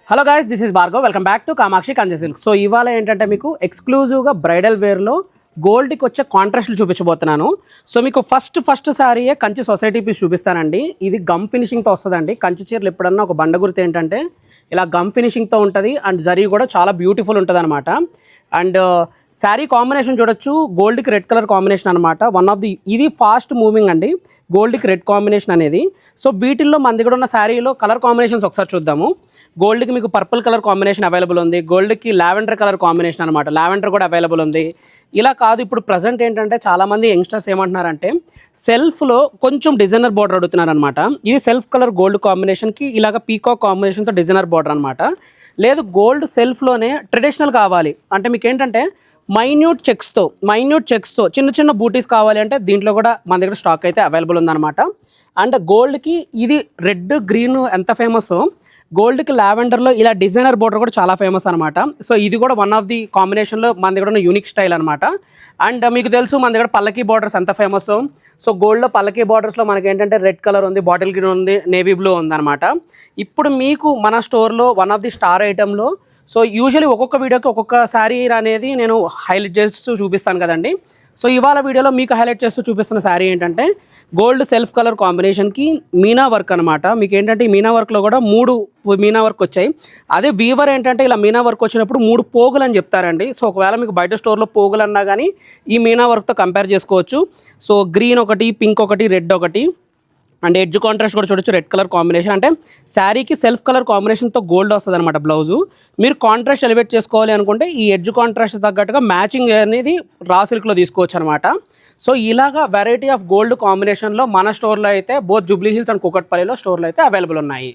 Hello guys, this is Bhargav. Welcome back to Kamakshi Kanchi silk. So ఇవాళ ఏంటంటే మీకు ఎక్స్క్లూజివ్గా బ్రైడల్ వేర్లో గోల్డ్కి వచ్చే కాంట్రాస్ట్లు చూపించబోతున్నాను. సో మీకు ఫస్ట్ శారీయే కంచి సొసైటీ పీస్ చూపిస్తానండి. ఇది గమ్ ఫినిషింగ్తో వస్తుందండి. కంచి చీరలు ఎప్పుడన్నా ఒక బండ గుర్తు ఏంటంటే ఇలా గమ్ ఫినిషింగ్తో ఉంటుంది. అండ్ జరీ కూడా చాలా బ్యూటిఫుల్ ఉంటుంది అనమాట. అండ్ శారీ కాంబినేషన్ చూడొచ్చు, గోల్డ్కి రెడ్ కలర్ కాంబినేషన్ అనమాట. వన్ ఆఫ్ ది ఇది ఫాస్ట్ మూవింగ్ అండి, గోల్డ్కి రెడ్ కాంబినేషన్ అనేది. సో వీటిల్లో మన దగ్గర ఉన్న శారీలో కలర్ కాంబినేషన్స్ ఒకసారి చూద్దాము. గోల్డ్కి మీకు పర్పుల్ కలర్ కాంబినేషన్ అవైలబుల్ ఉంది, గోల్డ్కి లావెండర్ కలర్ కాంబినేషన్ అనమాట, లావెండర్ కూడా అవైలబుల్ ఉంది. ఇలా కాదు, ఇప్పుడు ప్రజెంట్ ఏంటంటే చాలామంది యంగ్స్టర్స్ ఏమంటున్నారంటే సెల్ఫ్లో కొంచెం డిజైనర్ బార్డర్ అడుగుతున్నారు అనమాట. ఇది సెల్ఫ్ కలర్ గోల్డ్ కాంబినేషన్కి ఇలాగ పీకాక్ కాంబినేషన్తో డిజైనర్ బార్డర్ అనమాట. లేదు గోల్డ్ సెల్ఫ్లోనే ట్రెడిషనల్ కావాలి అంటే మీకు ఏంటంటే మైన్యూట్ చెక్స్తో చిన్న చిన్న బూటీస్ కావాలి అంటే దీంట్లో కూడా మన దగ్గర స్టాక్ అయితే అవైలబుల్ ఉందన్నమాట. అండ్ గోల్డ్కి ఇది రెడ్ గ్రీన్ ఎంత ఫేమస్, గోల్డ్కి లావెండర్లో ఇలా డిజైనర్ బోర్డర్ కూడా చాలా ఫేమస్ అనమాట. సో ఇది కూడా వన్ ఆఫ్ ది కాంబినేషన్లో మన దగ్గర ఉన్న యూనిక్ స్టైల్ అనమాట. అండ్ మీకు తెలుసు మన దగ్గర పల్లకీ బార్డర్స్ ఎంత ఫేమస్. సో గోల్డ్లో పల్లకీ బార్డర్స్లో మనకి ఏంటంటే రెడ్ కలర్ ఉంది, బాటిల్ గ్రీన్ ఉంది, నేవీ బ్లూ ఉందన్నమాట. ఇప్పుడు మీకు మన స్టోర్లో వన్ ఆఫ్ ది స్టార్ ఐటెంలో సో యూజువల్లీ ఒక్కొక్క వీడియోకి ఒక్కొక్క శారీ అనేది నేను హైలైట్ చేస్తూ చూపిస్తాను కదండి. సో ఇవాళ వీడియోలో మీకు హైలైట్ చేస్తూ చూపిస్తున్న శారీ ఏంటంటే గోల్డ్ సెల్ఫ్ కలర్ కాంబినేషన్కి మీనా వర్క్ అనమాట. మీకు ఏంటంటే ఈ మీనా వర్క్లో కూడా 3 మీనా వర్క్ వచ్చాయి. అదే వీవర్ ఏంటంటే ఇలా మీనా వర్క్ వచ్చినప్పుడు 3 పోగులు అని చెప్తారండి. సో ఒకవేళ మీకు బయట స్టోర్లో పోగులు అన్నా కానీ ఈ మీనా వర్క్తో కంపేర్ చేసుకోవచ్చు. సో గ్రీన్ ఒకటి, పింక్ ఒకటి, రెడ్ ఒకటి, అండ్ ఎడ్జ్ కాంట్రాస్ట్ కూడా చూడొచ్చు, రెడ్ కలర్ కాంబినేషన్. అంటే శారీకి సెల్ఫ్ కలర్ కాంబినేషన్తో గోల్డ్ వస్తుంది అనమాట బ్లౌజు. మీరు కాంట్రాస్ట్ ఎలివేట్ చేసుకోవాలి అనుకుంటే ఈ ఎడ్జ్ కాంట్రాస్ట్ తగ్గట్టుగా మ్యాచింగ్ అనేది రా సిల్క్లో తీసుకోవచ్చు అనమాట. సో ఇలాగా వెరైటీ ఆఫ్ గోల్డ్ కాంబినేషన్లో మన స్టోర్లో అయితే బోత్ జూబ్లీ హిల్స్ అండ్ కూకట్పల్లిలో స్టోర్లో అయితే అవైలబుల్ ఉన్నాయి.